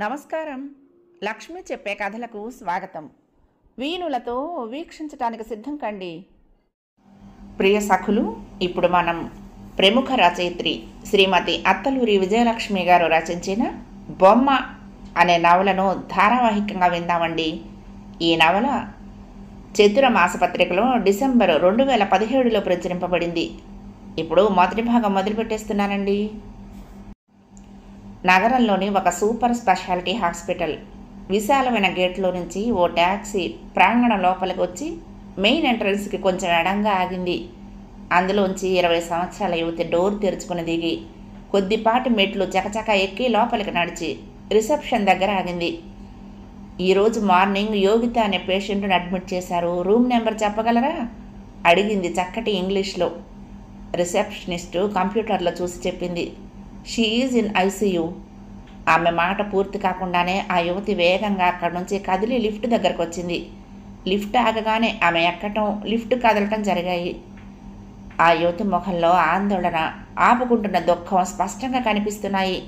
నమస్కారం. లక్ష్మి చెప్పే కథలకు స్వాగతం. వీణులతో వీక్షించటానికి సిద్ధం కండి. ప్రియ సఖులు, ఇప్పుడు మనం ప్రముఖ రచయిత్రి శ్రీమతి అత్తలూరి విజయలక్ష్మి గారు రచించిన బొమ్మ అనే నవలను ధారావాహికంగా విందామండి. ఈ నవల చతుర మాసపత్రికలో డిసెంబర్ 2017లో ప్రచురింపబడింది. ఇప్పుడు మొదటి భాగం మొదలుపెట్టేస్తున్నానండి. నగరంలోని ఒక సూపర్ స్పెషాలిటీ హాస్పిటల్ విశాలమైన గేట్లో నుంచి ఓ ట్యాక్సీ ప్రాంగణం లోపలికి వచ్చి మెయిన్ ఎంట్రన్స్కి కొంచెం ఎడంగా ఆగింది. అందులోంచి 20 సంవత్సరాల యువతి డోర్ తెరుచుకుని దిగి కొద్దిపాటి మెట్లు చకచక ఎక్కి లోపలికి నడిచి రిసెప్షన్ దగ్గర ఆగింది. ఈరోజు మార్నింగ్ యోగిత అనే పేషెంట్ను అడ్మిట్ చేశారు. రూమ్ నెంబర్ చెప్పగలరా అడిగింది చక్కటి ఇంగ్లీష్లో. రిసెప్షనిస్టు కంప్యూటర్లో చూసి చెప్పింది, షీ ఈజ్ ఇన్ ఐసీయూ. ఆమె మాట పూర్తి కాకుండానే ఆ యువతి వేగంగా అక్కడి నుంచి కదిలి లిఫ్ట్ దగ్గరకు వచ్చింది. లిఫ్ట్ ఆగగానే ఆమె ఎక్కటం, లిఫ్ట్ కదలటం జరిగాయి. ఆ యువతి ముఖంలో ఆందోళన, ఆపుకుంటున్న దుఃఖం స్పష్టంగా కనిపిస్తున్నాయి.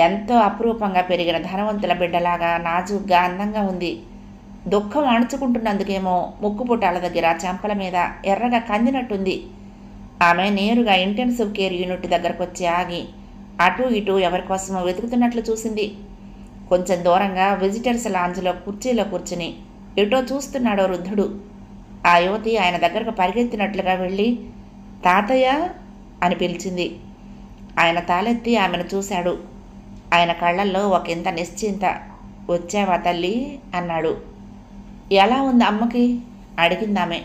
ఎంతో అపురూపంగా పెరిగిన ధనవంతుల బిడ్డలాగా నాజుగ్గా అందంగా ఉంది. దుఃఖం అణుచుకుంటున్నందుకేమో ముక్కుపుటాల దగ్గర చెంపల మీద ఎర్రగా కందినట్టుంది. ఆమె నేరుగా ఇంటెన్సివ్ కేర్ యూనిట్ దగ్గరకు వచ్చి ఆగి అటు ఇటు ఎవరికోసమో వెతుకుతున్నట్లు చూసింది. కొంచెం దూరంగా విజిటర్స్ లాంజ్లో కుర్చీలో కూర్చుని ఎటో చూస్తున్నాడో వృద్ధుడు. ఆ యువతి ఆయన దగ్గరకు పరిగెత్తినట్లుగా వెళ్ళి తాతయ్య అని పిలిచింది. ఆయన తాలెత్తి ఆమెను చూశాడు. ఆయన కళ్ళల్లో ఒకంత నిశ్చింత. వచ్చావా తల్లి అన్నాడు. ఎలా ఉంది అమ్మకి అడిగిందామె.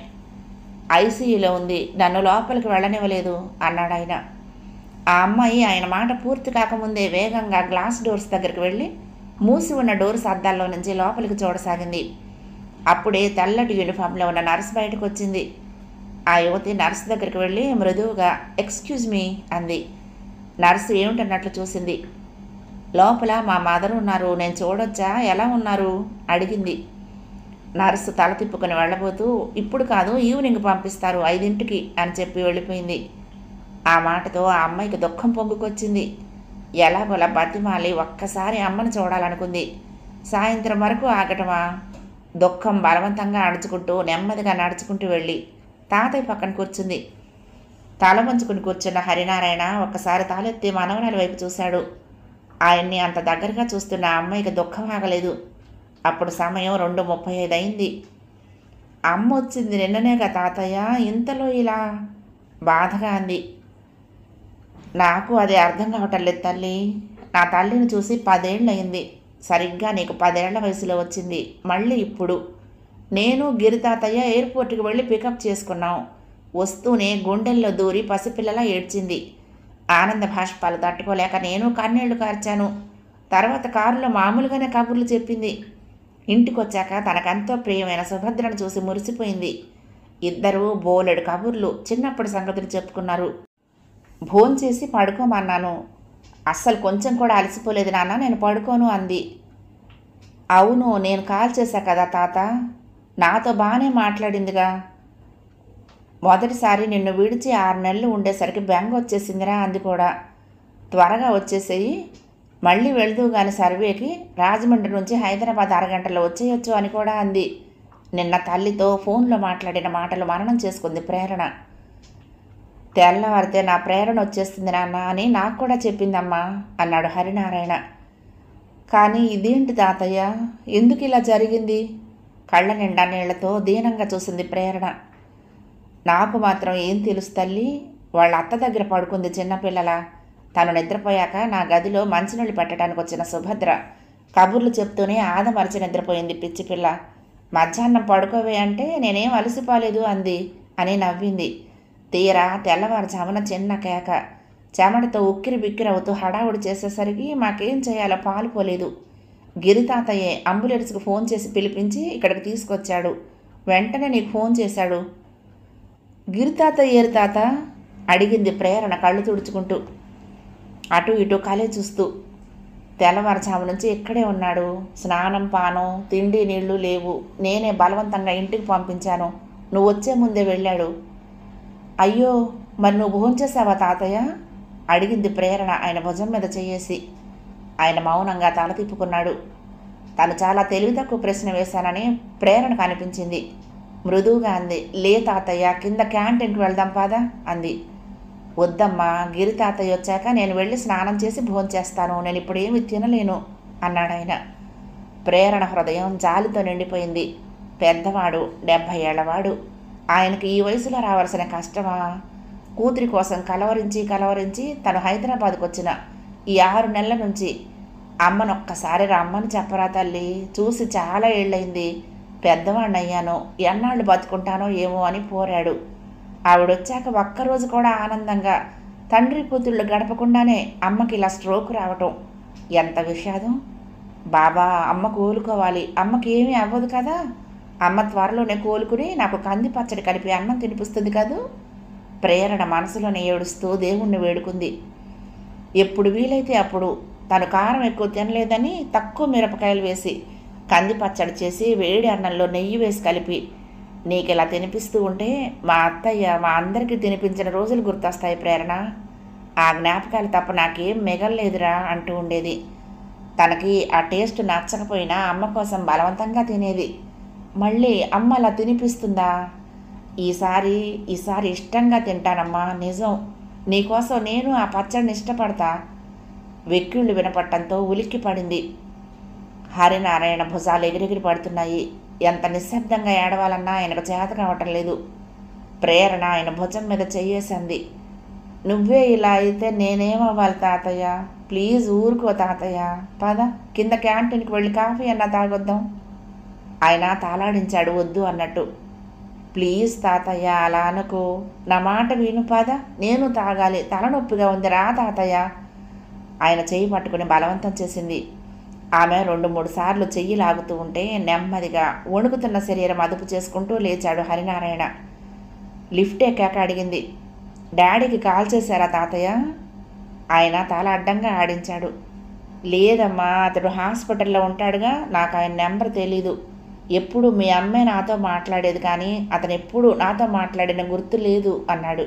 ఐసీయూలో ఉంది, నన్ను లోపలికి వెళ్ళనివ్వలేదు అన్నాడు ఆయన. ఆ అమ్మాయి ఆయన మాట పూర్తి కాకముందే వేగంగా గ్లాస్ డోర్స్ దగ్గరికి వెళ్ళి మూసి ఉన్న డోర్స్ అద్దాల్లో నుంచి లోపలికి చూడసాగింది. అప్పుడే తెల్లటి యూనిఫామ్లో ఉన్న నర్స్ బయటకు వచ్చింది. ఆ యువతి నర్స్ దగ్గరికి వెళ్ళి మృదువుగా ఎక్స్క్యూజ్ మీ అంది. నర్సు ఏమిటన్నట్లు చూసింది. లోపల మా మదర్ ఉన్నారు, నేను చూడొచ్చా, ఎలా ఉన్నారు అడిగింది. నర్సు తల తిప్పుకొని వెళ్ళబోతూ ఇప్పుడు కాదు, ఈవినింగ్ పంపిస్తారు 5ంటికి అని చెప్పి వెళ్ళిపోయింది. ఆ మాటతో ఆ అమ్మాయికి దుఃఖం పొంగుకొచ్చింది. ఎలాగోలా బతిమాలి ఒక్కసారి అమ్మను చూడాలనుకుంది. సాయంత్రం వరకు ఆగటమా? దుఃఖం బలవంతంగా అణుచుకుంటూ నెమ్మదిగా నడుచుకుంటూ వెళ్ళి తాతయ్య పక్కన కూర్చుంది. తల వంచుకుని కూర్చున్న హరినారాయణ ఒక్కసారి తాలెత్తి మనవరాలి వైపు చూశాడు. ఆయన్ని అంత దగ్గరగా చూస్తున్న ఆ అమ్మాయికి దుఃఖం ఆగలేదు. అప్పుడు సమయం 2:35 అయింది. అమ్మ వచ్చింది నిన్ననేగా తాతయ్య, ఇంతలో ఇలా బాధగా అంది. నాకు అది అర్థం కావటం లేదు తల్లి. నా తల్లిని చూసి 10 ఏళ్ళు అయింది. సరిగ్గా నీకు 10 ఏళ్ల వయసులో వచ్చింది. మళ్ళీ ఇప్పుడు నేను గిరి తాతయ్య ఎయిర్పోర్ట్కి వెళ్ళి పికప్ చేసుకున్నాం. వస్తూనే గుండెల్లో దూరి పసిపిల్లలా ఏడ్చింది. ఆనంద భాష్పాలు తట్టుకోలేక నేను కన్నీళ్లు కార్చాను. తర్వాత కారులో మామూలుగానే కబుర్లు చెప్పింది. ఇంటికొచ్చాక తనకెంతో ప్రియమైన సుభద్రను చూసి మురిసిపోయింది. ఇద్దరూ బోలెడు కబుర్లు, చిన్నప్పటి సంగతులు చెప్పుకున్నారు. భోంచేసి పడుకోమన్నాను. అస్సలు కొంచెం కూడా అలసిపోలేదు నాన్న, నేను పడుకోను అంది. అవును, నేను కాల్ చేశా కదా తాత, నాతో బాగానే మాట్లాడిందిగా. మొదటిసారి నిన్ను విడిచి 6 నెలలు ఉండేసరికి బెంగ వచ్చేసిందిరా అంది కూడా. త్వరగా వచ్చేసేయి, మళ్ళీ వెళ్తూ కానీ సర్వేకి రాజమండ్రి నుంచి హైదరాబాద్ 6 గంటల్లో వచ్చేయచ్చు అని కూడా అంది. నిన్న తల్లితో ఫోన్లో మాట్లాడిన మాటలు మననం చేసుకుంది ప్రేరణ. తెల్లవారితే నా ప్రేరణ వచ్చేస్తుంది నాన్న అని నాకు కూడా చెప్పిందమ్మా అన్నాడు హరినారాయణ. కానీ ఇదేంటి తాతయ్య, ఎందుకు ఇలా జరిగింది? కళ్ళ నిండా నీళ్లతో దీనంగా చూసింది ప్రేరణ. నాకు మాత్రం ఏం తెలుసు తల్లి, వాళ్ళ అత్త దగ్గర పడుకుంది చిన్నపిల్లల. తను నిద్రపోయాక నా గదిలో మంచినీళ్ళు పెట్టడానికి వచ్చిన సుభద్ర కబుర్లు చెప్తూనే ఆదమరచి నిద్రపోయింది పిచ్చి పిల్ల. మధ్యాహ్నం పడుకోవే అంటే నేనేం అలసిపోలేదు అంది అని నవ్వింది. తీరా తెల్లవారుజామున చిన్న కేక, చెమటతో ఉక్కిరి బిక్కిరవుతూ హడావుడి చేసేసరికి మాకేం చేయాలో పాలుపోలేదు. గిరి తాతయ్యే అంబులెన్స్కి ఫోన్ చేసి పిలిపించి ఇక్కడికి తీసుకొచ్చాడు. వెంటనే నీకు ఫోన్ చేశాడు. గిరి తాతయ్య ఏరు తాత అడిగింది ప్రేరణ కళ్ళు తుడుచుకుంటూ, అటు ఇటు కలే చూస్తూ. తెల్లవారుజాము నుంచి ఇక్కడే ఉన్నాడు. స్నానం, పానం, తిండి నీళ్లు లేవు. నేనే బలవంతంగా ఇంటికి పంపించాను. నువ్వు వచ్చే ముందే వెళ్ళాడు. అయ్యో, మరి నువ్వు భోంచేసావా తాతయ్య అడిగింది ప్రేరణ ఆయన భుజం మీద చేయేసి. ఆయన మౌనంగా తల తిప్పుకున్నాడు. తను చాలా తెలివి తక్కువ ప్రశ్న వేశానని ప్రేరణకు అనిపించింది. మృదువుగా అంది. లే తాతయ్య, కింద క్యాంటీన్కి వెళ్దాం పాదా అంది. వద్దమ్మా, గిరి తాతయ్య వచ్చాక నేను వెళ్ళి స్నానం చేసి భోంచేస్తాను, నేను ఇప్పుడు ఏమి తినలేను అన్నాడాయన. ప్రేరణ హృదయం జాలితో నిండిపోయింది. పెద్దవాడు, 70 ఏళ్లవాడు. ఆయనకి ఈ వయసులో రావాల్సిన కష్టమా? కూతురి కోసం కలవరించి తను హైదరాబాద్కు వచ్చిన ఈ 6 నెలల నుంచి అమ్మనొక్కసారి రమ్మని చెప్పరా తల్లి, చూసి చాలా ఏళ్ళయింది, పెద్దవాడిని అయ్యాను, ఎన్నాళ్ళు బతుకుంటానో ఏమో అని పోరాడు. ఆవిడొచ్చాక ఒక్కరోజు కూడా ఆనందంగా తండ్రి కూతుళ్ళు గడపకుండానే అమ్మకి ఇలా స్ట్రోక్ రావటం ఎంత విషాదం. బాబా, అమ్మ కోలుకోవాలి, అమ్మకి ఏమీ అవ్వదు కదా, అమ్మ త్వరలోనే కోలుకుని నాకు కంది పచ్చడి కలిపి అన్నం తినిపిస్తుంది కదూ. ప్రేరణ మనసులోనే ఏడుస్తూ దేవుణ్ణి వేడుకుంది. ఎప్పుడు వీలైతే అప్పుడు తను కారం ఎక్కువ తినలేదని తక్కువ మిరపకాయలు వేసి కంది పచ్చడి చేసి వేడి అన్నంలో నెయ్యి వేసి కలిపి నీకు ఇలా తినిపిస్తూ ఉంటే మా అత్తయ్య మా అందరికీ తినిపించిన రోజులు గుర్తొస్తాయి ప్రేరణ. ఆ జ్ఞాపకాలు తప్ప నాకేం మిగల్లేదురా అంటూ ఉండేది. తనకి ఆ టేస్ట్ నచ్చకపోయినా అమ్మ కోసం బలవంతంగా తినేది. మళ్ళీ అమ్మ అలా తినిపిస్తుందా? ఈసారి ఇష్టంగా తింటానమ్మా, నిజం, నీకోసం నేను ఆ పచ్చడిని ఇష్టపడతా. వెక్కిళ్ళు వినపట్టంతో ఉలిక్కి పడింది. హరినారాయణ భుజాలు ఎగిరెగిరి పడుతున్నాయి. ఎంత నిశ్శబ్దంగా ఏడవాలన్నా ఆయనకు చేత కావటం లేదు. ప్రేరణ ఆయన భుజం మీద చెయ్యేసింది. నువ్వే ఇలా అయితే నేనేమవ్వాలి తాతయ్య, ప్లీజ్ ఊరుకో తాతయ్య, పద కింద క్యాంటీన్కి వెళ్ళి కాఫీ అన్నా తాగొద్దాం. ఆయన తాళాడించాడు వద్దు అన్నట్టు. ప్లీజ్ తాతయ్య అలా అనుకో, నా మాట విను, పద, నేను తాగాలి, తలనొప్పిగా ఉంది, రా తాతయ్య. ఆయన చెయ్యి పట్టుకుని బలవంతం చేసింది. ఆమె 2-3 సార్లు చెయ్యి లాగుతూ ఉంటే నెమ్మదిగా వణుకుతున్న శరీరం అదుపు చేసుకుంటూ లేచాడు హరినారాయణ. లిఫ్ట్ ఎక్కాక అడిగింది, డాడీకి కాల్ చేశారా తాతయ్య? ఆయన తల అడ్డంగా ఆడించాడు. లేదమ్మా, అతడు హాస్పిటల్లో ఉంటాడుగా, నాకు ఆయన నెంబర్ తెలీదు. ఎప్పుడు మీ అమ్మే నాతో మాట్లాడేది కానీ అతను ఎప్పుడు నాతో మాట్లాడిన గుర్తు లేదు అన్నాడు.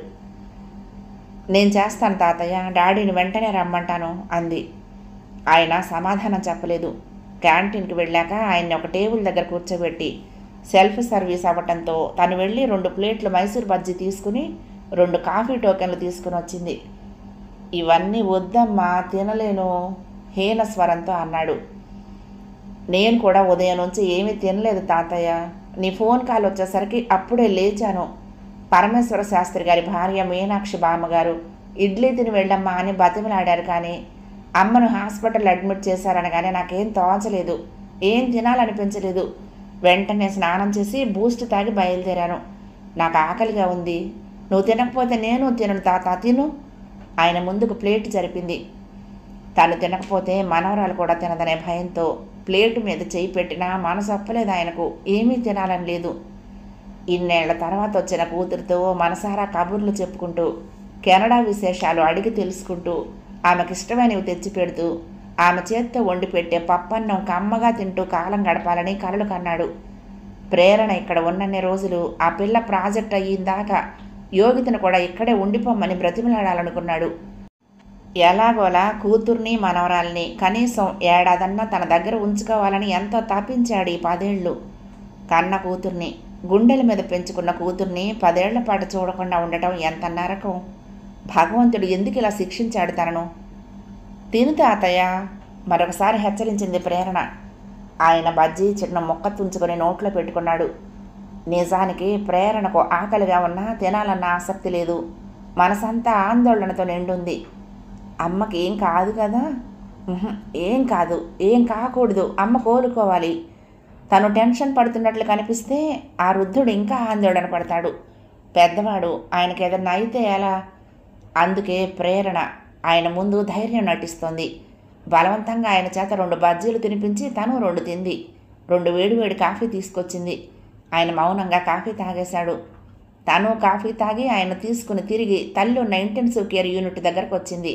నేను చేస్తాను తాతయ్య, డాడీని వెంటనే రమ్మంటాను అంది. ఆయన సమాధానం చెప్పలేదు. క్యాంటీన్కి వెళ్ళాక ఆయన్ని ఒక టేబుల్ దగ్గర కూర్చోబెట్టి సెల్ఫ్ సర్వీస్ అవ్వటంతో తను వెళ్ళి 2 ప్లేట్లు మైసూర్ బజ్జీ తీసుకుని 2 కాఫీ టోకెన్లు తీసుకుని వచ్చింది. ఇవన్నీ వద్దమ్మా, తినలేను హీన స్వరంతో అన్నాడు. నేను కూడా ఉదయం నుంచి ఏమీ తినలేదు తాతయ్య, నీ ఫోన్ కాల్ వచ్చేసరికి అప్పుడే లేచాను. పరమేశ్వర శాస్త్రి గారి భార్య మీనాక్షి బామ్మగారు ఇడ్లీ తిని వెళ్ళమ్మా అని బతిమలాడారు, కానీ అమ్మను హాస్పిటల్ అడ్మిట్ చేశారనగానే నాకేం తోచలేదు, ఏం తినాలనిపించలేదు. వెంటనే స్నానం చేసి బూస్ట్ తాగి బయలుదేరాను. నాకు ఆకలిగా ఉంది, నువ్వు తినకపోతే నేను తినను తాత, తిను. ఆయన ముందుకు ప్లేట్ జరిపింది. తను తినకపోతే మనవరాలు కూడా తినదనే భయంతో ప్లేటు మీద చేయి పెట్టినా మనసు ఒప్పలేదు ఆయనకు. ఏమీ తినాలని లేదు. ఇన్నేళ్ల తర్వాత వచ్చిన కూతురితో మనసారా కబుర్లు చెప్పుకుంటూ కెనడా విశేషాలు అడిగి తెలుసుకుంటూ ఆమెకిష్టమైనవి తెచ్చిపెడుతూ ఆమె చేత్తో వండి పెట్టే పప్పన్నం కమ్మగా తింటూ కాలం గడపాలని కలలు కన్నాడు. ప్రేరణ ఇక్కడ ఉన్నన్ని రోజులు ఆ పిల్ల ప్రాజెక్ట్ అయ్యిందాకా యోగితను కూడా ఇక్కడే ఉండిపోమ్మని బ్రతిమలాడాలనుకున్నాడు. ఎలాగోలా కూతుర్ని మనవరాల్ని కనీసం ఏడాదన్నా తన దగ్గర ఉంచుకోవాలని ఎంతో తప్పించాడు ఈ 10 ఏళ్ళు. కన్న కూతుర్ని, గుండెల మీద పెంచుకున్న కూతుర్ని 10 ఏళ్ల పాటు చూడకుండా ఉండటం ఎంత నరకం. భగవంతుడు ఎందుకు ఇలా శిక్షించాడు తనను? తిను తాతయ్య, మరొకసారి హెచ్చరించింది ప్రేరణ. ఆయన బజ్జీ చిన్న ముక్క తుంచుకొని నోట్లో పెట్టుకున్నాడు. నిజానికి ప్రేరణకు ఆకలిగా ఉన్నా తినాలన్న ఆసక్తి లేదు. మనసంతా ఆందోళనతో నిండుంది. అమ్మకి ఏం కాదు కదా? ఏం కాదు, ఏం కాకూడదు, అమ్మ కోలుకోవాలి. తను టెన్షన్ పడుతున్నట్లు కనిపిస్తే ఆ వృద్ధుడు ఇంకా ఆందోళన పడతాడు. పెద్దవాడు, ఆయనకి ఏదన్నా అయితే ఎలా? అందుకే ప్రేరణ ఆయన ముందు ధైర్యం నటిస్తోంది. బలవంతంగా ఆయన చేత 2 బజ్జీలు తినిపించి తను 2 తింది. 2 వేడివేడి కాఫీ తీసుకొచ్చింది. ఆయన మౌనంగా కాఫీ తాగేశాడు. తను కాఫీ తాగి ఆయన తీసుకుని తిరిగి తల్లి ఉన్న ఇంటెన్సివ్ కేర్ యూనిట్ దగ్గరకు వచ్చింది.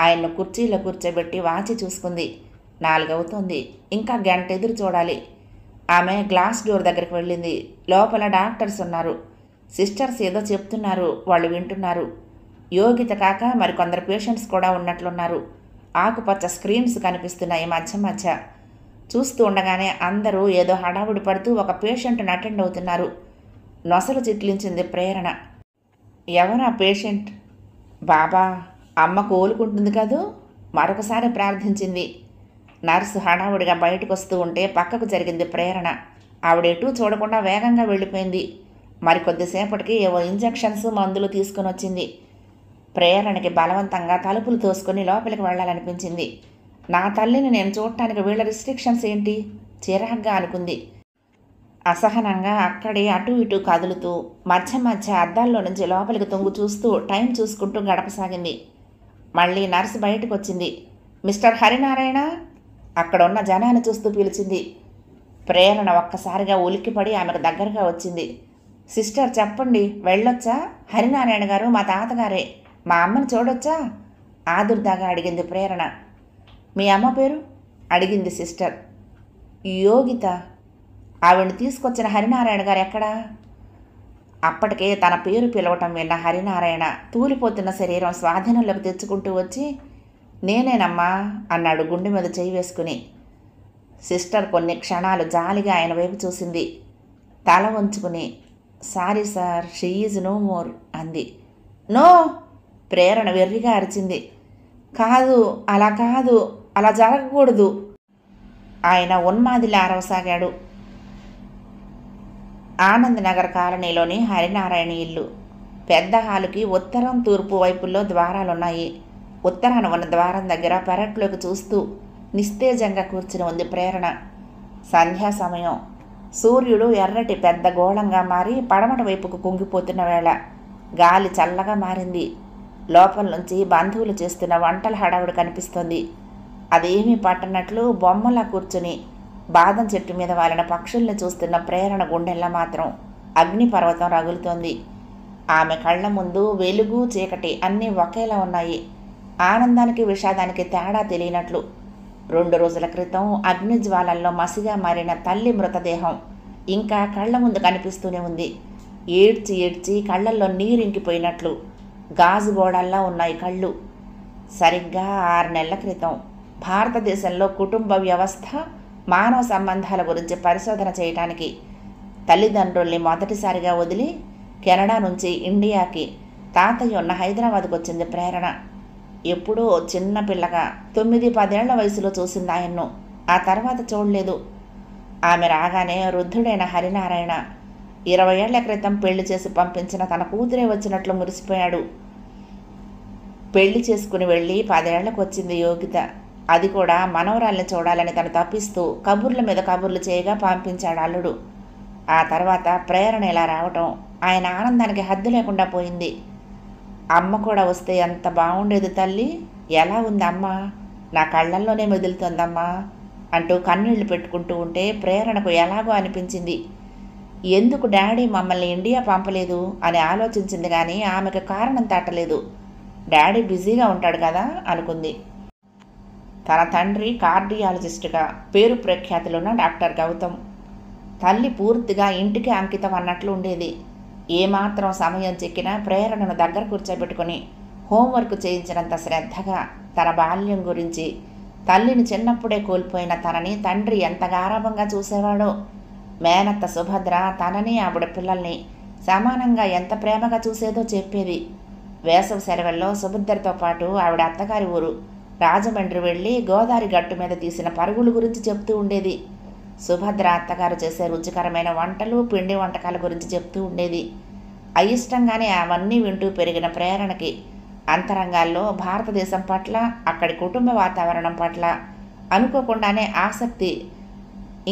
ఆయన్ను కుర్చీలో కూర్చోబెట్టి వాచి చూసుకుంది. 4 అవుతోంది. ఇంకా గంట ఎదురు చూడాలి. ఆమె గ్లాస్ డోర్ దగ్గరికి వెళ్ళింది. లోపల డాక్టర్స్ ఉన్నారు. సిస్టర్స్ ఏదో చెప్తున్నారు, వాళ్ళు వింటున్నారు. యోగిత కాక మరికొందరు పేషెంట్స్ కూడా ఉన్నట్లున్నారు. ఆకుపచ్చ స్క్రీన్స్ కనిపిస్తున్నాయి మధ్య మధ్య. చూస్తూ ఉండగానే అందరూ ఏదో హడావుడి పడుతూ ఒక పేషెంట్ని అటెండ్ అవుతున్నారు. నొసలు చిట్లించింది ప్రేరణ. ఎవరా పేషెంట్? బాబా, అమ్మ కోలుకుంటుంది కదూ? మరొకసారి ప్రార్థించింది. నర్సు హడావుడిగా బయటకు వస్తూ ఉంటే పక్కకు జరిగింది ప్రేరణ. ఆవిడెటూ చూడకుండా వేగంగా వెళ్ళిపోయింది. మరికొద్దిసేపటికి ఏవో ఇంజెక్షన్స్ మందులు తీసుకుని వచ్చింది. ప్రేరణకి బలవంతంగా తలుపులు తోసుకొని లోపలికి వెళ్ళాలనిపించింది. నా తల్లిని నేను చూడటానికి వీళ్ళ రిస్ట్రిక్షన్స్ ఏంటి? చిరాగ్గా అనుకుంది. అసహనంగా అక్కడే అటు ఇటు కదులుతూ మధ్య మధ్య అద్దాల్లో నుంచి లోపలికి తొంగు చూస్తూ టైం చూసుకుంటూ గడపసాగింది. మళ్ళీ నర్సు బయటకు వచ్చింది. మిస్టర్ హరినారాయణ, అక్కడ ఉన్న జనాన్ని చూస్తూ పిలిచింది. ప్రేరణ ఒక్కసారిగా ఉలిక్కిపడి ఆమెకు దగ్గరగా వచ్చింది. సిస్టర్ చెప్పండి, వెళ్ళొచ్చా? హరినారాయణ గారు మా తాతగారే, మా అమ్మని చూడొచ్చా? ఆదుర్దాగా అడిగింది ప్రేరణ. మీ అమ్మ పేరు? అడిగింది సిస్టర్. యోగిత. ఆవిడ్ని తీసుకొచ్చిన హరినారాయణ గారు ఎక్కడా? అప్పటికే తన పేరు పిలవటం విన్న హరినారాయణ తూలిపోతున్న శరీరం స్వాధీనంలోకి తెచ్చుకుంటూ వచ్చి, నేనేనమ్మా అన్నాడు గుండె మీద చేయి వేసుకుని. సిస్టర్ కొన్ని క్షణాలు జాలిగా ఆయన వైపు చూసింది. తల వంచుకుని, sorry sir, she is no more అంది. నో! ప్రేరణ వెర్రిగా అరిచింది. కాదు, అలా కాదు, అలా జరగకూడదు. ఆయన ఉన్మాదిలా అరవసాగాడు. ఆనంద్ నగర్ కాలనీలోని హరినారాయణ ఇల్లు. పెద్ద హాలుకి ఉత్తరం తూర్పు వైపుల్లో ద్వారాలున్నాయి. ఉత్తరాన ఉన్న ద్వారం దగ్గర పెరట్లోకి చూస్తూ నిస్తేజంగా కూర్చుని ఉంది ప్రేరణ. సంధ్యా సమయం. సూర్యుడు ఎర్రటి పెద్ద గోళంగా మారి పడమట వైపుకు కుంగిపోతున్న వేళ. గాలి చల్లగా మారింది. లోపల నుంచి బంధువులు చేస్తున్న వంటల హడావుడి కనిపిస్తోంది. అదేమీ పట్టనట్లు బొమ్మలా కూర్చుని బాదం చెట్టు మీద వాలిన పక్షుల్ని చూస్తున్న ప్రేరణ గుండెల్లా మాత్రం అగ్నిపర్వతం రగులుతోంది. ఆమె కళ్ళ ముందు వెలుగు చీకటి అన్నీ ఒకేలా ఉన్నాయి. ఆనందానికి విషాదానికి తేడా తెలియనట్లు. 2 రోజుల క్రితం అగ్నిజ్వాలల్లో మసిగా మారిన తల్లి మృతదేహం ఇంకా కళ్ళ ముందు కనిపిస్తూనే ఉంది. ఏడ్చి ఏడ్చి కళ్ళల్లో నీరింకిపోయినట్లు గాజు గోడల్లా ఉన్నాయి కళ్ళు. సరిగ్గా 6 నెలల క్రితం భారతదేశంలో కుటుంబ వ్యవస్థ, మానవ సంబంధాల గురించి పరిశోధన చేయటానికి తల్లిదండ్రుల్ని మొదటిసారిగా వదిలి కెనడా నుంచి ఇండియాకి తాతయ్య ఉన్న హైదరాబాద్కు వచ్చింది ప్రేరణ. ఎప్పుడో చిన్న పిల్లగా 9-10 ఏళ్ల వయసులో చూసింది ఆయన్ను. ఆ తర్వాత చూడలేదు. ఆమె రాగానే వృద్ధుడైన హరినారాయణ 20 ఏళ్ల క్రితం పెళ్లి చేసి పంపించిన తన కూతురే వచ్చినట్లు మురిసిపోయాడు. పెళ్లి చేసుకుని వెళ్ళి 10 ఏళ్లకు వచ్చింది యోగిత. అది కూడా మనవరాల్ని చూడాలని తను తప్పిస్తూ కబుర్ల మీద కబుర్లు చేయగా పంపించాడు అల్లుడు. ఆ తర్వాత ప్రేరణ ఇలా రావటం ఆయన ఆనందానికి హద్దు లేకుండా పోయింది. అమ్మ కూడా వస్తే ఎంత బాగుండేది తల్లి, ఎలా ఉంది అమ్మ, నా కళ్ళల్లోనే మెదులుతోందమ్మా అంటూ కన్నీళ్లు పెట్టుకుంటూ ఉంటే ప్రేరణకు ఎలాగో అనిపించింది. ఎందుకు డాడీ మమ్మల్ని ఇండియా పంపలేదు అని ఆలోచించింది కానీ ఆమెకు కారణం తట్టలేదు. డాడీ బిజీగా ఉంటాడు కదా అనుకుంది. తన తండ్రి కార్డియాలజిస్టుగా పేరు ప్రఖ్యాతులున్న డాక్టర్ గౌతమ్. తల్లి పూర్తిగా ఇంటికి అంకితం అన్నట్లు ఉండేది. ఏమాత్రం సమయం చిక్కినా ప్రేరణను దగ్గర కూర్చోబెట్టుకుని హోంవర్క్ చేయించినంత శ్రద్ధగా తన బాల్యం గురించి, తల్లిని చిన్నప్పుడే కోల్పోయిన తనని తండ్రి ఎంత గారాభంగా చూసేవాడో, మేనత్త సుభద్ర తనని ఆవిడ పిల్లల్ని సమానంగా ఎంత ప్రేమగా చూసేదో చెప్పేది. వేసవి సెలవుల్లో సుభద్రతో పాటు ఆవిడ అత్తగారి ఊరు రాజమండ్రి వెళ్ళి గోదావరి గట్టు మీద తీసిన పరుగుల గురించి చెప్తూ ఉండేది. సుభద్ర అత్తగారు చేసే రుచికరమైన వంటలు, పిండి వంటకాల గురించి చెప్తూ ఉండేది. అయిష్టంగానే అవన్నీ వింటూ పెరిగిన ప్రేరణకి అంతరంగాల్లో భారతదేశం పట్ల, అక్కడి కుటుంబ వాతావరణం పట్ల అనుకోకుండానే ఆసక్తి,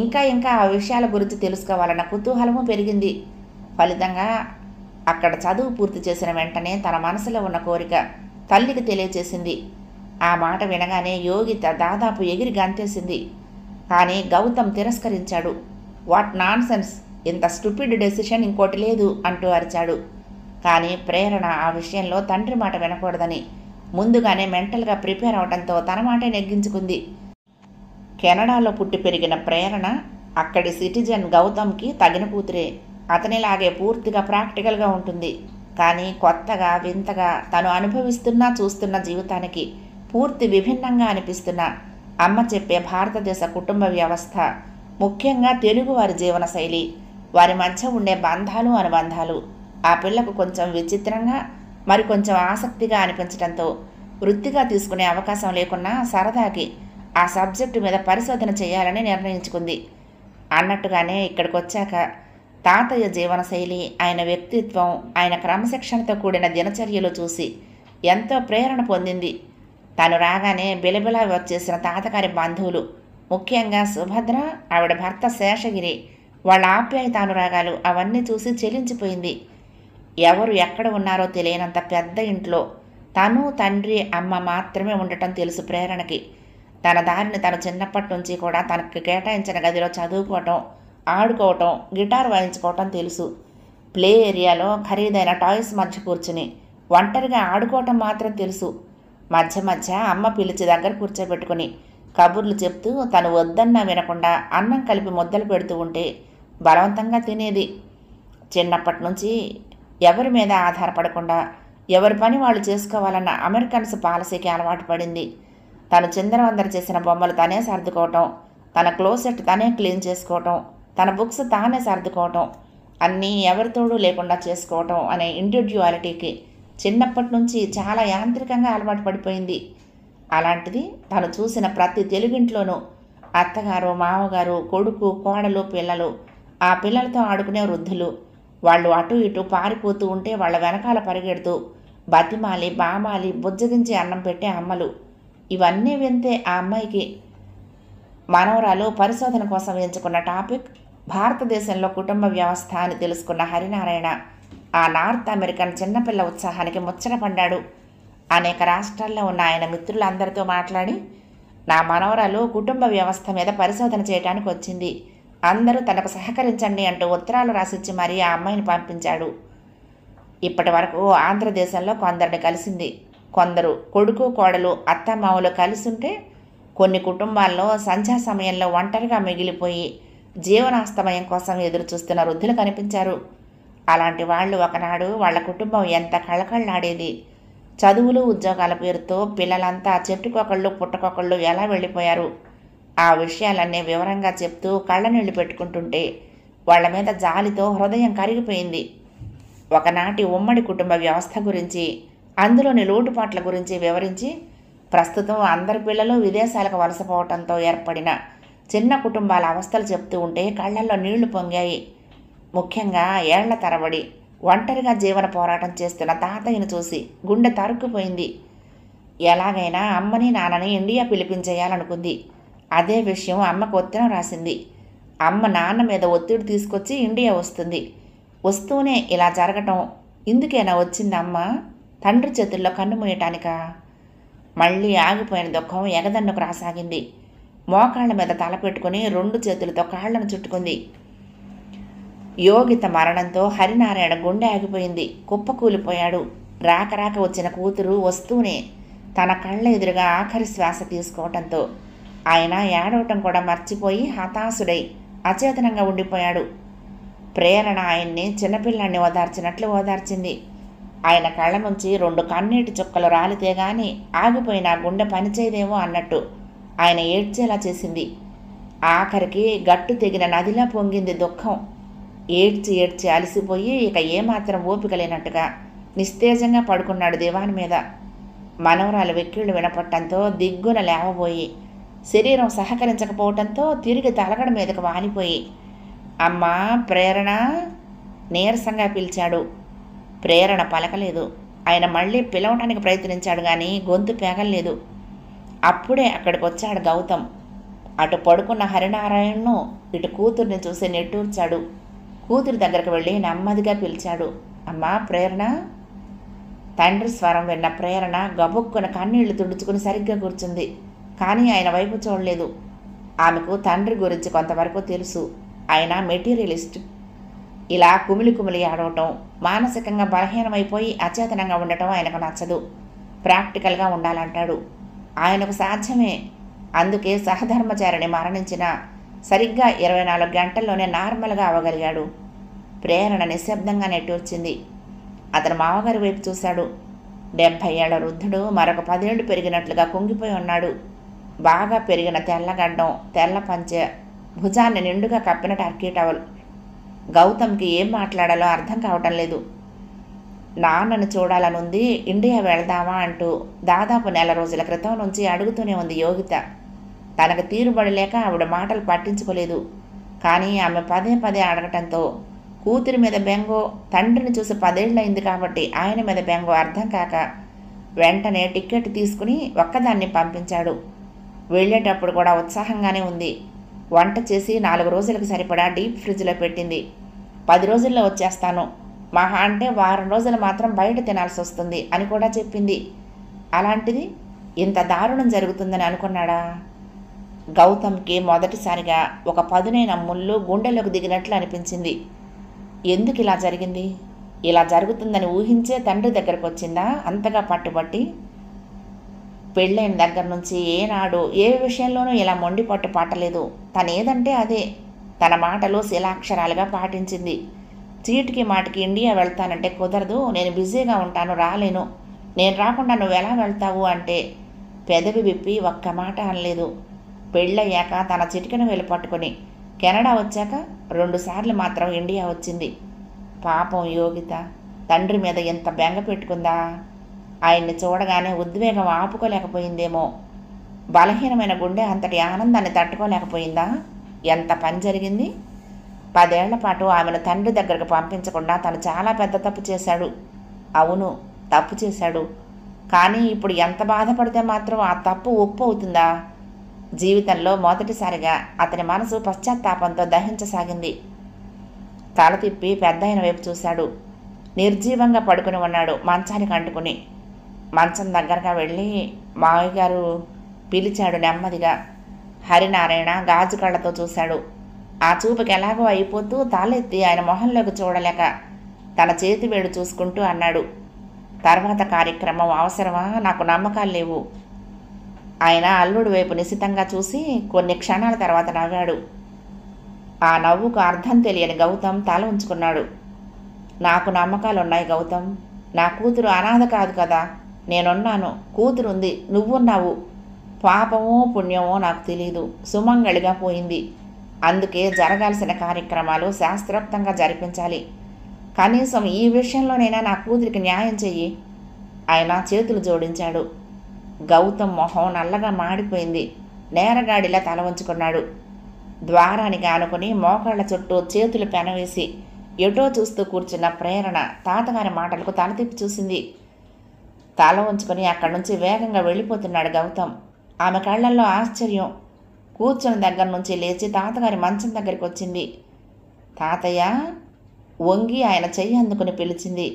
ఇంకా ఇంకా ఆ విషయాల గురించి తెలుసుకోవాలన్న కుతూహలము పెరిగింది. ఫలితంగా అక్కడ చదువు పూర్తి చేసిన వెంటనే తన మనసులో ఉన్న కోరిక తల్లికి తెలియచేసింది. ఆ మాట వినగానే యోగిత దాదాపు ఎగిరి గంతేసింది. కానీ గౌతమ్ తిరస్కరించాడు. వాట్ నాన్ సెన్స్, ఇంత స్టూపిడ్ డెసిషన్ ఇంకోటి లేదు అంటూ అరిచాడు. కానీ ప్రేరణ ఆ విషయంలో తండ్రి మాట వినకూడదని ముందుగానే మెంటల్గా ప్రిపేర్ అవడంతో తన మాటే నెగ్గించుకుంది. కెనడాలో పుట్టి పెరిగిన ప్రేరణ అక్కడి సిటిజన్ గౌతమ్కి తగిన కూతురే. అతనిలాగే పూర్తిగా ప్రాక్టికల్గా ఉంటుంది. కానీ కొత్తగా వింతగా తను అనుభవిస్తున్నా చూస్తున్న జీవితానికి పూర్తి విభిన్నంగా అనిపిస్తున్న అమ్మ చెప్పే భారతదేశ కుటుంబ వ్యవస్థ, ముఖ్యంగా తెలుగువారి జీవనశైలి, వారి మధ్య ఉండే బంధాలు అనుబంధాలు ఆ పిల్లకు కొంచెం విచిత్రంగా, మరి కొంచెం ఆసక్తిగా అనిపించడంతో వృత్తిగా తీసుకునే అవకాశం లేకున్నా సరదాకి ఆ సబ్జెక్టు మీద పరిశోధన చేయాలని నిర్ణయించుకుంది. అన్నట్టుగానే ఇక్కడికి వచ్చాక తాతయ్య జీవనశైలి, ఆయన వ్యక్తిత్వం, ఆయన క్రమశిక్షణతో కూడిన దినచర్యలు చూసి ఎంతో ప్రేరణ పొందింది. తను రాగానే బిలబిలా వచ్చేసిన తాతగారి బంధువులు, ముఖ్యంగా సుభద్ర, ఆవిడ భర్త శేషగిరి, వాళ్ళ ఆప్యాయతానురాగాలు అవన్నీ చూసి చెలించిపోయింది. ఎవరు ఎక్కడ ఉన్నారో తెలియనంత పెద్ద ఇంట్లో తను, తండ్రి, అమ్మ మాత్రమే ఉండటం తెలుసు ప్రేరణకి. తన దారిని తను చిన్నప్పటి నుంచి కూడా తనకు కేటాయించిన గదిలో చదువుకోవటం, ఆడుకోవటం, గిటార్ వాయించుకోవటం తెలుసు. ప్లే ఏరియాలో ఖరీదైన టాయ్స్ మధ్య కూర్చుని ఒంటరిగా ఆడుకోవటం మాత్రం తెలుసు. మధ్య మధ్య అమ్మ పిలిచి దగ్గర కూర్చోబెట్టుకుని కబుర్లు చెప్తూ తను వద్దన్నా వినకుండా అన్నం కలిపి ముద్దలు పెడుతూ ఉంటే బలవంతంగా తినేది. చిన్నప్పటి నుంచి ఎవరి మీద ఆధారపడకుండా ఎవరి పని వాళ్ళు చేసుకోవాలన్న అమెరికన్స్ పాలసీకి అలవాటు పడింది. తను చిందరవందర చేసిన బొమ్మలు తనే సర్దుకోవటం, తన క్లోసెట్ తనే క్లీన్ చేసుకోవటం, తన బుక్స్ తానే సర్దుకోవటం, అన్నీ ఎవరితోడూ లేకుండా చేసుకోవటం అనే ఇండివిడ్యువాలిటీకి చిన్నప్పటి నుంచి చాలా యాంత్రికంగా అలవాటు పడిపోయింది. అలాంటిది తను చూసిన ప్రతి తెలుగింట్లోనూ అత్తగారు, మామగారు, కొడుకు, కోడలు, పిల్లలు, ఆ పిల్లలతో ఆడుకునే వృద్ధులు, వాళ్ళు అటు ఇటు పారిపోతూ ఉంటే వాళ్ళ వెనకాల పరిగెడుతూ బతిమాలి, బామాలి, బుజ్జగించి అన్నం పెట్టే అమ్మలు, ఇవన్నీ వింతే ఆ అమ్మాయికి మనవరాలు పరిశోధన కోసం ఎంచుకున్న టాపిక్ భారతదేశంలో కుటుంబ వ్యవస్థ అని తెలుసుకున్న హరినారాయణ ఆ నార్త్ అమెరికన్ చిన్నపిల్ల ఉత్సాహానికి ముచ్చటపడ్డాడు. అనేక రాష్ట్రాల్లో ఉన్న ఆయన మిత్రులందరితో మాట్లాడి, నా మనవరాలు కుటుంబ వ్యవస్థ మీద పరిశోధన చేయడానికి వచ్చింది, అందరూ తనకు సహకరించండి అంటూ ఉత్తరాలు రాసిచ్చి మరీ ఆ అమ్మాయిని పంపించాడు. ఇప్పటి వరకు ఆంధ్రదేశంలో కొందరిని కలిసింది. కొందరు కొడుకు, కోడలు, అత్తమామలు కలిసుంటే కొన్ని కుటుంబాల్లో సంధ్యా సమయంలో ఒంటరిగా మిగిలిపోయి జీవనాస్తమయం కోసం ఎదురు చూస్తున్న వృద్ధులు కనిపించారు. అలాంటి వాళ్ళు ఒకనాడు వాళ్ళ కుటుంబం ఎంత కళకళలాడేది. చదువులు, ఉద్యోగాల పేరుతో పిల్లలంతా చెట్టుకొకళ్ళు పుట్టకొకళ్ళు ఎలా వెళ్ళిపోయారు, ఆ విషయాలన్నీ వివరంగా చెప్తూ కళ్ళనీళ్లు పెట్టుకుంటుంటే వాళ్ళ మీద జాలితో హృదయం కరిగిపోయింది. ఒకనాటి ఉమ్మడి కుటుంబ వ్యవస్థ గురించి, అందులోని లోటుపాట్ల గురించి వివరించి, ప్రస్తుతం అందరి పిల్లలు విదేశాలకు వలసపోవడంతో ఏర్పడిన చిన్న కుటుంబాల అవస్థలు చెప్తూ ఉంటే కళ్ళల్లో నీళ్లు పొంగాయి. ముఖ్యంగా ఏళ్ల తరబడి ఒంటరిగా జీవన పోరాటం చేస్తున్న తాతయ్యను చూసి గుండె తరుక్కుపోయింది. ఎలాగైనా అమ్మని నాన్నని ఇండియా పిలిపించేయాలనుకుంది. అదే విషయం అమ్మకు ఉత్తరం రాసింది. అమ్మ నాన్న మీద ఒత్తిడి తీసుకొచ్చి ఇండియా వస్తుంది. వస్తూనే ఇలా జరగటం ఇందుకేనా వచ్చింది అమ్మ? తండ్రి చేతుల్లో కన్ను మూయటానికా? మళ్ళీ ఆగిపోయిన దుఃఖం ఎగదన్నుకు రాసాగింది. మోకాళ్ల మీద తలపెట్టుకుని 2 చేతులతో కాళ్లను చుట్టుకుంది. యోగిత మరణంతో హరినారాయణ గుండె ఆగిపోయింది. కుప్పకూలిపోయాడు. రాక రాక వచ్చిన కూతురు వస్తూనే తన కళ్ళ ఎదురుగా ఆఖరి శ్వాస తీసుకోవటంతో ఆయన ఏడవటం కూడా మర్చిపోయి హతాశుడై అచేతనంగా ఉండిపోయాడు. ప్రేరణ ఆయన్ని చిన్నపిల్లాన్ని ఓదార్చినట్లు ఓదార్చింది. ఆయన కళ్ళ నుంచి 2 కన్నీటి చుక్కలు రాలితే గాని ఆగిపోయిన గుండె పనిచేయదేమో అన్నట్టు ఆయన ఏడ్చేలా చేసింది. ఆఖరికి గట్టు తెగిన నదిలా పొంగింది దుఃఖం. ఏడ్చి ఏడ్చి అలసిపోయి ఇక ఏమాత్రం ఓపిక లేనట్టుగా నిస్తేజంగా పడుకున్నాడు దివాన్ మీద. మనవరాలు వెక్కిళ్ళు వినపట్టంతో దిగ్గున లేవబోయి, శరీరం సహకరించకపోవటంతో తిరిగి తలగడ మీదకు వాలిపోయి, అమ్మా ప్రేరణ నీరసంగా పిలిచాడు. ప్రేరణ పలకలేదు. ఆయన మళ్ళీ పిలవటానికి ప్రయత్నించాడు కానీ గొంతు పెగల్లేదు. అప్పుడే అక్కడికి వచ్చాడు గౌతమ్. అటు పడుకున్న హరినారాయణను ఇటు కూతుర్ని చూసి నెట్టూర్చాడు. కూతురి దగ్గరకు వెళ్ళి నెమ్మదిగా పిలిచాడు, అమ్మా ప్రేరణ. తండ్రి స్వరం విన్న ప్రేరణ గబుక్కున కన్నీళ్లు తుడుచుకుని సరిగ్గా కూర్చుంది. కానీ ఆయన వైపు చూడలేదు. ఆమెకు తండ్రి గురించి కొంతవరకు తెలుసు. ఆయన మెటీరియలిస్ట్. ఇలా కుమిలి కుమిలి ఆడవటం, మానసికంగా బలహీనమైపోయి అచేతనంగా ఉండటం ఆయనకు నచ్చదు. ప్రాక్టికల్గా ఉండాలంటాడు. ఆయనకు సాధ్యమే. అందుకే సహధర్మచారిని మరణించిన సరిగ్గా 24 గంటల్లోనే నార్మల్గా అవ్వగలిగాడు. ప్రేరణ నిశ్శబ్దంగా నెట్టూర్చింది. అతను మామగారి వైపు చూశాడు. 70 ఏళ్ల వృద్ధుడు మరొక 10 ఏళ్లు పెరిగినట్లుగా కుంగిపోయి ఉన్నాడు. బాగా పెరిగిన తెల్లగడ్డం, తెల్ల పంచె, భుజాన్ని నిండుగా కప్పిన టర్కీ టవల్. గౌతమ్కి ఏం మాట్లాడాలో అర్థం కావటం లేదు. నాన్నను చూడాలనుంది, ఇండియా వెళదామా అంటూ దాదాపు నెల రోజుల క్రితం నుంచి అడుగుతూనే ఉంది యోగిత. తనకు తీరుబడలేక ఆవిడ మాటలు పట్టించుకోలేదు. కానీ ఆమె పదే పదే అడగటంతో కూతురి మీద బెంగో, తండ్రిని చూసి 10 ఏళ్ళయింది కాబట్టి ఆయన మీద బెంగో అర్థం కాక వెంటనే టిక్కెట్ తీసుకుని ఒక్కదాన్ని పంపించాడు. వెళ్ళేటప్పుడు కూడా ఉత్సాహంగానే ఉంది. వంట చేసి 4 రోజులకు సరిపడా డీప్ ఫ్రిడ్జ్లో పెట్టింది. 10 రోజుల్లో వచ్చేస్తాను, మహా అంటే వారం రోజులు మాత్రం బయట తినాల్సి వస్తుంది అని కూడా చెప్పింది. అలాంటిది ఇంత దారుణం జరుగుతుందని అనుకున్నాడా? గౌతమ్కి మొదటిసారిగా ఒక పదునైన ముళ్ళు గుండెలోకి దిగినట్లు అనిపించింది. ఎందుకు ఇలా జరిగింది? ఇలా జరుగుతుందని ఊహించే తండ్రి దగ్గరకు వచ్చిందా అంతగా పట్టుబట్టి? పెళ్ళైన దగ్గర నుంచి ఏనాడు ఏ విషయంలోనూ ఇలా మొండి పట్టు పట్టలేదు. తనేదంటే అదే. తన మాటలు శిలాక్షరాలుగా పాటించింది. చీటికి మాటికి ఇండియా వెళ్తానంటే కుదరదు, నేను బిజీగా ఉంటాను, రాలేను, నేను రాకుండా నువ్వు ఎలా వెళ్తావు అంటే పెదవి విప్పి ఒక్క మాట అనలేదు. పెళ్ళయ్యాక తన చిటికెన వేలు పట్టుకొని కెనడా వచ్చాక 2 సార్లు మాత్రం ఇండియా వచ్చింది. పాపం యోగిత తండ్రి మీద ఎంత బెంగ పెట్టుకుందా? ఆయన్ని చూడగానే ఉద్వేగం ఆపుకోలేకపోయిందేమో. బలహీనమైన గుండె అంతటి ఆనందాన్ని తట్టుకోలేకపోయిందా? ఎంత పని జరిగింది? 10 ఏళ్ల పాటు ఆమెను తండ్రి దగ్గరకు పంపించకుండా తను చాలా పెద్ద తప్పు చేశాడు. అవును, తప్పు చేశాడు. కానీ ఇప్పుడు ఎంత బాధపడితే మాత్రం ఆ తప్పు ఒప్పు అవుతుందా? జీవితంలో మొదటిసారిగా అతని మనసు పశ్చాత్తాపంతో దహించసాగింది. తల తిప్పి పెద్దాయన వైపు చూశాడు. నిర్జీవంగా పడుకుని ఉన్నాడు, మంచానికి అంటుకుని. మంచం దగ్గరగా వెళ్ళి మావయ్య గారు పిలిచాడు నెమ్మదిగా. హరినారాయణ గాజు కళ్ళతో చూశాడు. ఆ చూపుకి ఎలాగో అయిపోతూ తాళెత్తి ఆయన మొహంలోకి చూడలేక తన చేతి వేడు చూసుకుంటూ అన్నాడు, తర్వాత కార్యక్రమం అవసరమా? నాకు నమ్మకాలు లేవు. ఆయన అల్లుడు వైపు నిశితంగా చూసి కొన్ని క్షణాల తర్వాత నవ్వాడు. ఆ నవ్వుకు అర్థం తెలియని గౌతమ్ తల ఉంచుకున్నాడు. నాకు నమ్మకాలున్నాయి గౌతమ్. నా కూతురు అనాథ కాదు కదా, నేనున్నాను, కూతురుంది, నువ్వున్నావు. పాపమో పుణ్యమో నాకు తెలీదు, సుమంగళిగా పోయింది. అందుకే జరగాల్సిన కార్యక్రమాలు శాస్త్రోక్తంగా జరిపించాలి. కనీసం ఈ విషయంలోనైనా నా కూతురికి న్యాయం చెయ్యి. ఆయన చేతులు జోడించాడు. గౌతమ్ మొహం నల్లగా మాడిపోయింది. నేరగాడిలా తల వంచుకున్నాడు. ద్వారానికి ఆనుకుని మోకాళ్ల చుట్టూ చేతులు పెనవేసి ఎటో చూస్తూ కూర్చున్న ప్రేరణ తాతగారి మాటలకు తల తిప్పి చూసింది. తల ఉంచుకొని అక్కడి నుంచి వేగంగా వెళ్ళిపోతున్నాడు గౌతమ్. ఆమె కళ్ళల్లో ఆశ్చర్యం. కూర్చున్న దగ్గర నుంచి లేచి తాతగారి మంచం దగ్గరికి వచ్చింది. తాతయ్య వంగి ఆయన చెయ్యి అందుకుని పిలిచింది.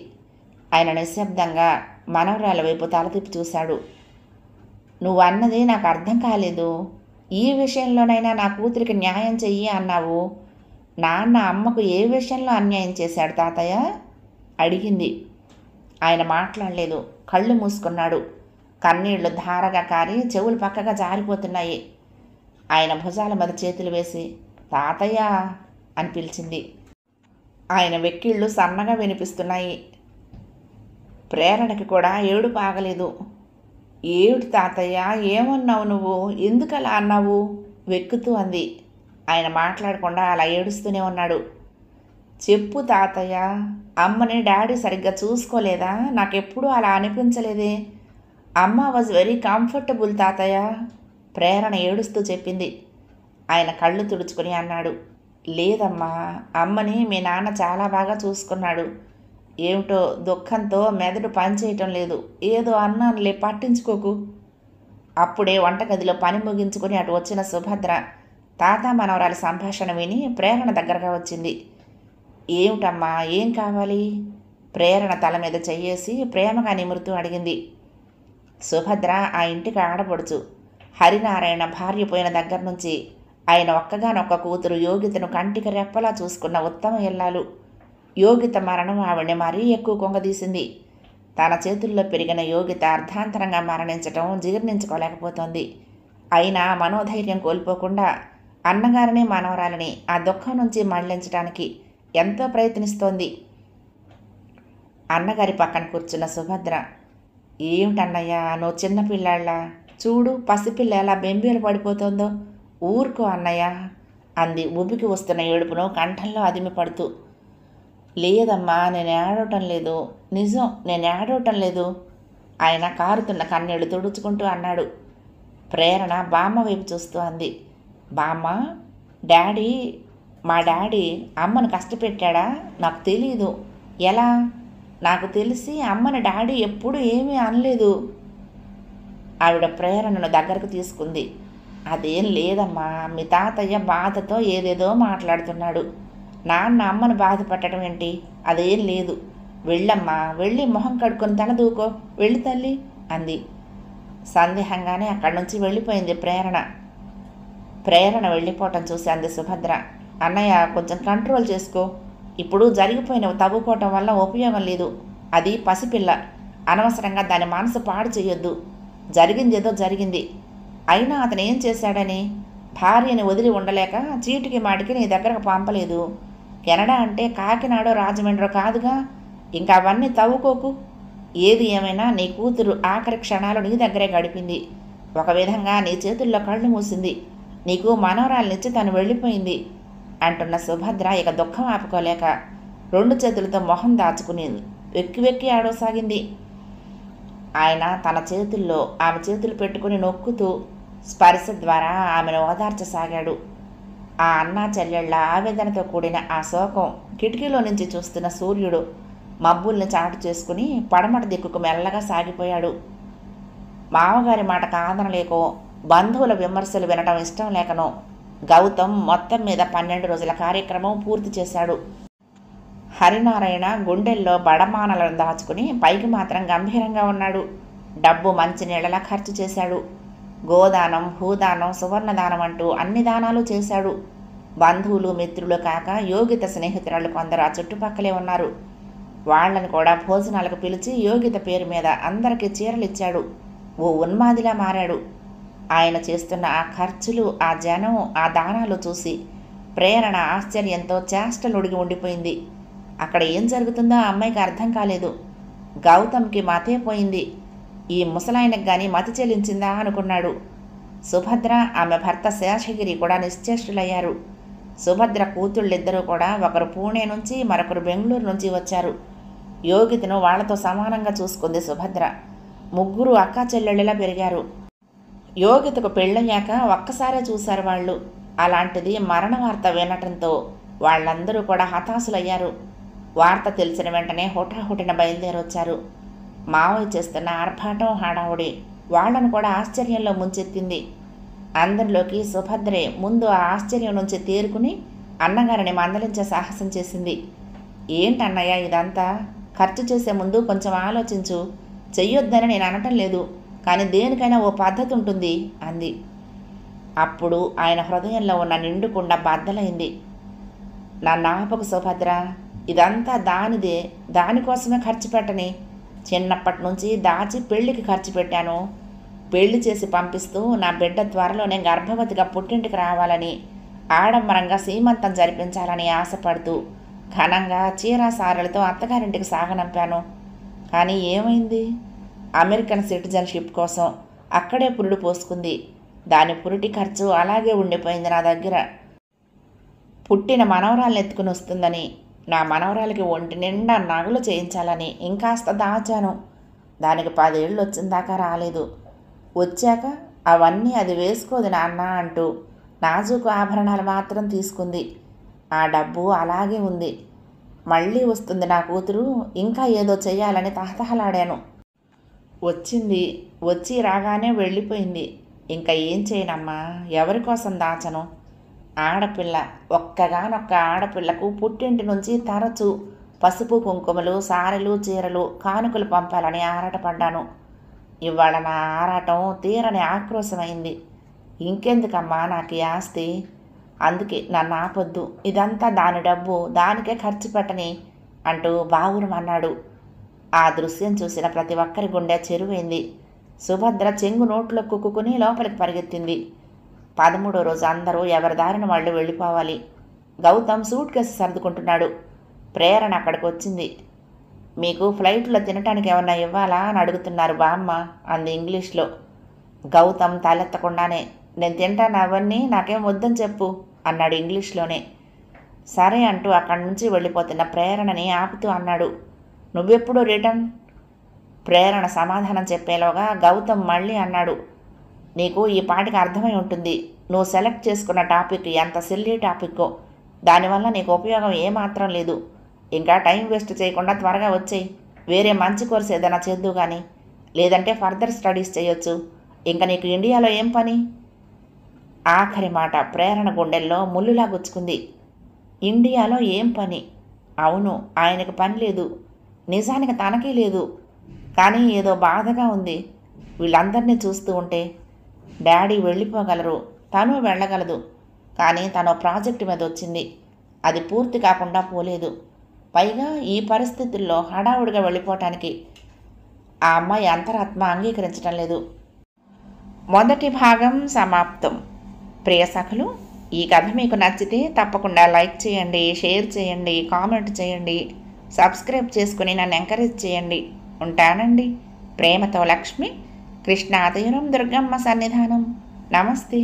ఆయన నిశ్శబ్దంగా మనవరాల వైపు తల తిప్పి చూశాడు. నువ్వు అన్నది నాకు అర్థం కాలేదు. ఈ విషయంలోనైనా నా కూతురికి న్యాయం చెయ్యి అన్నావు. నాన్న అమ్మకు ఏ విషయంలో అన్యాయం చేశాడు తాతయ్య అడిగింది. ఆయన మాట్లాడలేదు. కళ్ళు మూసుకున్నాడు. కన్నీళ్లు ధారగా కారి చెవులు పక్కగా జారిపోతున్నాయి. ఆయన భుజాల మీద చేతులు వేసి తాతయ్య అని పిలిచింది. ఆయన వెక్కిళ్ళు సన్నగా వినిపిస్తున్నాయి. ప్రేరణకి కూడా ఏడుపు ఆగలేదు. ఏమిటి తాతయ్య, ఏమన్నావు నువ్వు? ఎందుకలా అన్నావు? వెక్కుతూ అంది. ఆయన మాట్లాడకుండా అలా ఏడుస్తూనే ఉన్నాడు. చెప్పు తాతయ్య, అమ్మని డాడీ సరిగ్గా చూసుకోలేదా? నాకెప్పుడూ అలా అనిపించలేదే. అమ్మ వాజ్ వెరీ కంఫర్టబుల్ తాతయ్య, ప్రేరణ ఏడుస్తూ చెప్పింది. ఆయన కళ్ళు తుడుచుకుని అన్నాడు, లేదమ్మా, అమ్మని మీ నాన్న చాలా బాగా చూసుకున్నాడు. ఏమిటో దుఃఖంతో మెదడు పనిచేయటం లేదు. ఏదో అన్నానులే, పట్టించుకోకు. అప్పుడే వంటగదిలో పని ముగించుకుని అటు వచ్చిన సుభద్ర తాత మనవరాలి సంభాషణ విని ప్రేరణ దగ్గరగా వచ్చింది. ఏమిటమ్మా, ఏం కావాలి? ప్రేరణ తల మీద చెయ్యేసి ప్రేమగా నిమురుతూ అడిగింది. సుభద్ర ఆ ఇంటికి ఆడపడుచు. హరినారాయణ భార్య పోయిన దగ్గర నుంచి ఆయన ఒక్కగానొక్క కూతురు యోగితను కంటికి రెప్పలా చూసుకున్న ఉత్తమ ఇల్లాలు. యోగిత మరణం ఆవిడని మరీ ఎక్కువ కొంగదీసింది. తన చేతుల్లో పెరిగిన యోగిత అర్ధాంతరంగా మరణించటం జీర్ణించుకోలేకపోతోంది. అయినా మనోధైర్యం కోల్పోకుండా అన్నగారిని మనవరాలని ఆ దుఃఖం నుంచి మళ్లించడానికి ఎంతో ప్రయత్నిస్తోంది. అన్నగారి పక్కన కూర్చున్న సుభద్ర, ఏమిటన్నయ్యా నువ్వు చిన్నపిల్లాళ్ళ చూడు పసిపిల్ల ఎలా బెంబేలు పడిపోతుందో. ఊరుకో అన్నయ్య అంది ఉబికి వస్తున్న ఏడుపును కంఠంలో అదిమి పడుతూ. లేదమ్మా నేను ఏడవటం లేదు, నిజం నేను ఏడవటం లేదు ఆయన కారుతున్న కన్నీళ్లు తుడుచుకుంటూ అన్నాడు. ప్రేరణ బామ్మ వైపు చూస్తూ అంది. బామ్మ, డాడీ మా డాడీ అమ్మను కష్టపెట్టాడా? నాకు తెలీదు. ఎలా? నాకు తెలిసి అమ్మని డాడీ ఎప్పుడూ ఏమీ అనలేదు. ఆవిడ ప్రేరణను దగ్గరకు తీసుకుంది. అదేం లేదమ్మా, మీ తాతయ్య బాధతో ఏదేదో మాట్లాడుతున్నాడు. నాన్న అమ్మను బాధ పెట్టడం ఏంటి? అదేం లేదు. వెళ్ళమ్మా, వెళ్ళి మొహం కడుక్కొని తల దూకో, వెళ్ళి తల్లి అంది. సందేహంగానే అక్కడి నుంచి వెళ్ళిపోయింది ప్రేరణ. ప్రేరణ వెళ్ళిపోవటం చూసి అంది సుభద్ర. అన్నయ్య కొంచెం కంట్రోల్ చేసుకో. ఇప్పుడు జరిగిపోయినవి తవ్వుకోవటం వల్ల ఉపయోగం లేదు. అది పసిపిల్ల, అనవసరంగా దాని మనసు పాడు చేయొద్దు. జరిగిందేదో జరిగింది. అయినా అతను ఏం చేశాడని? భార్యని వదిలి ఉండలేక చీటికి మాటికి నీ దగ్గరకు పంపలేదు. కెనడా అంటే కాకినాడో రాజమండ్రో కాదుగా. ఇంకా అవన్నీ తవ్వుకోకు. ఏది ఏమైనా నీ కూతురు ఆఖరి క్షణాలు నీ దగ్గరే గడిపింది. ఒక విధంగా నీ చేతుల్లో కళ్ళు మూసింది. నీకు మనవరాలనిచ్చి తను వెళ్ళిపోయింది అంటున్న సుభద్ర ఇక దుఃఖం ఆపుకోలేక 2 చేతులతో మొహం దాచుకుని వెక్కి వెక్కి ఆడోసాగింది. ఆయన తన చేతుల్లో ఆమె చేతులు పెట్టుకుని నొక్కుతూ స్పర్శ ద్వారా ఆమెను ఓదార్చసాగాడు. ఆ అన్నా చెల్లెళ్ల ఆవేదనతో కూడిన ఆ శోకం కిటికీలో నుంచి చూస్తున్న సూర్యుడు మబ్బుల్ని చాటు చేసుకుని పడమట దిక్కుకు మెల్లగా సాగిపోయాడు. మామగారి మాట కాదనలేకో, బంధువుల విమర్శలు వినడం ఇష్టం లేకనో గౌతమ్ మొత్తం మీద 12 రోజుల కార్యక్రమం పూర్తి చేశాడు. హరినారాయణ గుండెల్లో బడమానలను దాచుకుని పైకి మాత్రం గంభీరంగా ఉన్నాడు. డబ్బు మంచినీళ్ళలా ఖర్చు చేశాడు. గోదానం, భూదానం, సువర్ణదానం అంటూ అన్ని దానాలు చేశాడు. బంధువులు మిత్రులు కాక యోగిత స్నేహితురాళ్ళు కొందరు ఆ చుట్టుపక్కలే ఉన్నారు. వాళ్లను కూడా భోజనాలకు పిలిచి యోగిత పేరు మీద అందరికీ చీరలిచ్చాడు. ఓ ఉన్మాదిలా మారాడు. ఆయన చేస్తున్న ఆ ఖర్చులు, ఆ జనం, ఆ దానాలు చూసి ప్రేరణ ఆశ్చర్యంతో చేష్టలుడిగి ఉండిపోయింది. అక్కడ ఏం జరుగుతుందో ఆ అమ్మాయికి అర్థం కాలేదు. గౌతమ్కి మతే పోయింది. ఈ ముసలాయనకు గాని మతి చెల్లించిందా అనుకున్నాడు. సుభద్ర, ఆమె భర్త శేషగిరి కూడా నిశ్చేష్టులయ్యారు. సుభద్ర కూతుళ్ళిద్దరూ కూడా ఒకరు పూణే నుంచి మరొకరు బెంగళూరు నుంచి వచ్చారు. యోగితను వాళ్లతో సమానంగా చూసుకుంది సుభద్ర. ముగ్గురు అక్కా చెల్లెళ్ళలా పెరిగారు. యోగితకు పెళ్ళయ్యాక ఒక్కసారే చూశారు వాళ్ళు. అలాంటిది మరణ వార్త వినటంతో వాళ్ళందరూ కూడా హతాశులయ్యారు. వార్త తెలిసిన వెంటనే హుటాహుటిన బయలుదేరొచ్చారు. మావయ్య చేస్తున్న ఆర్భాటం, హడావుడి వాళ్లను కూడా ఆశ్చర్యంలో ముంచెత్తింది. అందరిలోకి సుభద్రే ముందు ఆ ఆశ్చర్యం నుంచి తేరుకుని అన్నగారిని మందలించే సాహసం చేసింది. ఏంటన్నయ్య ఇదంతా? ఖర్చు చేసే ముందు కొంచెం ఆలోచించు. చెయ్యొద్దని నేను అనటం లేదు, కానీ దేనికైనా ఓ పద్ధతి ఉంటుంది అంది. అప్పుడు ఆయన హృదయంలో ఉన్న నిండుకుండా బద్దలైంది. నా నాపకు సుభద్ర, ఇదంతా దానిదే, దానికోసమే ఖర్చు పెట్టని. చిన్నప్పటి నుంచి దాచి పెళ్లికి ఖర్చు పెట్టాను. పెళ్లి చేసి పంపిస్తూ నా బిడ్డ త్వరలోనే గర్భవతిగా పుట్టింటికి రావాలని, ఆడంబరంగా సీమంతం జరిపించాలని ఆశపడుతూ ఘనంగా చీరాసారలతో అత్తగారింటికి సాగనంపాను. కానీ ఏమైంది? అమెరికన్ సిటిజన్షిప్ కోసం అక్కడే పురుడు పోసుకుంది. దాని పురిటి ఖర్చు అలాగే ఉండిపోయింది నా దగ్గర. పుట్టిన మనవరాలను ఎత్తుకుని వస్తుందని, నా మనవరాలకి ఒంటి నిండా నగలు చేయించాలని ఇంకాస్త దాచాను. దానికి 10 ఏళ్ళు వచ్చిందాకా రాలేదు. వచ్చాక అవన్నీ అది వేసుకోదు నాన్న అంటూ నాజూకు ఆభరణాలు మాత్రం తీసుకుంది. ఆ డబ్బు అలాగే ఉంది. మళ్ళీ వస్తుంది నా కూతురు, ఇంకా ఏదో చెయ్యాలని తహతహలాడాను. వచ్చింది, వచ్చి రాగానే వెళ్ళిపోయింది. ఇంకా ఏం చేయనమ్మా, ఎవరి కోసం దాచను? ఆడపిల్ల, ఒక్కగానొక్క ఆడపిల్లకు పుట్టింటి నుంచి తరచూ పసుపు కుంకుమలు, సారెలు, చీరలు, కానుకలు పంపాలని ఆరాటపడ్డాను. ఇవాళ నా ఆరాటం తీరని ఆక్రోశమైంది. ఇంకెందుకమ్మా నాకు ఈ ఆస్తి? అందుకే నన్ను ఆపొద్దు, ఇదంతా దాని డబ్బు, దానికే ఖర్చు పెట్టని అంటూ బావురమన్నాడు. ఆ దృశ్యం చూసిన ప్రతి ఒక్కరి గుండె చెరువైంది. సుభద్ర చెంగు నోట్లో కుక్కుని లోపలికి పరిగెత్తింది. 13వ రోజు అందరూ ఎవరి దారిన వాళ్ళు వెళ్ళిపోవాలి. గౌతమ్ సూట్ కేసు సర్దుకుంటున్నాడు. ప్రేరణ అక్కడికి వచ్చింది. మీకు ఫ్లైట్లో తినటానికి ఏమన్నా ఇవ్వాలా అని అడుగుతున్నారు బామ్మ అంది ఇంగ్లీష్లో. గౌతమ్ తలెత్తకుండానే నేను తింటాను అవన్నీ, నాకేం వద్దని చెప్పు అన్నాడు ఇంగ్లీష్లోనే. సరే అంటూ అక్కడి నుంచి వెళ్ళిపోతున్న ప్రేరణని ఆపుతూ అన్నాడు, నువ్వెప్పుడు రిటర్న్? ప్రేరణ సమాధానం చెప్పేలోగా గౌతమ్ మళ్ళీ అన్నాడు, నీకు ఈ పాటికి అర్థమై ఉంటుంది. నువ్వు సెలెక్ట్ చేసుకున్న టాపిక్ ఎంత సిల్లీ టాపిక్కో, దానివల్ల నీకు ఉపయోగం ఏమాత్రం లేదు. ఇంకా టైం వేస్ట్ చేయకుండా త్వరగా వచ్చేయి. వేరే మంచి కోర్స్ ఏదైనా చేద్దు కానీ, లేదంటే ఫర్దర్ స్టడీస్ చేయొచ్చు. ఇంకా నీకు ఇండియాలో ఏం పని? ఆఖరి మాట ప్రేరణ గుండెల్లో ముల్లులా గుచ్చుకుంది. ఇండియాలో ఏం పని? అవును, ఆయనకు పని లేదు. నిజానికి తనకీ లేదు. కానీ ఏదో బాధగా ఉంది వీళ్ళందరినీ చూస్తూ ఉంటే. డాడీ వెళ్ళిపోగలరు, తను వెళ్ళగలదు. కానీ తను ప్రాజెక్టు మీద వచ్చింది, అది పూర్తి కాకుండా పోలేదు. పైగా ఈ పరిస్థితుల్లో హడావుడిగా వెళ్ళిపోవటానికి ఆ అమ్మాయి అంతరాత్మ అంగీకరించడం లేదు. మొదటి భాగం సమాప్తం. ప్రియ సఖులు, ఈ కథ మీకు నచ్చితే తప్పకుండా లైక్ చేయండి, షేర్ చేయండి, కామెంట్ చేయండి, సబ్స్క్రైబ్ చేసుకుని నన్ను ఎంకరేజ్ చేయండి. ఉంటానండి. ప్రేమతో లక్ష్మి, కృష్ణాతీరం దుర్గమ్మ సన్నిధానం. నమస్తే.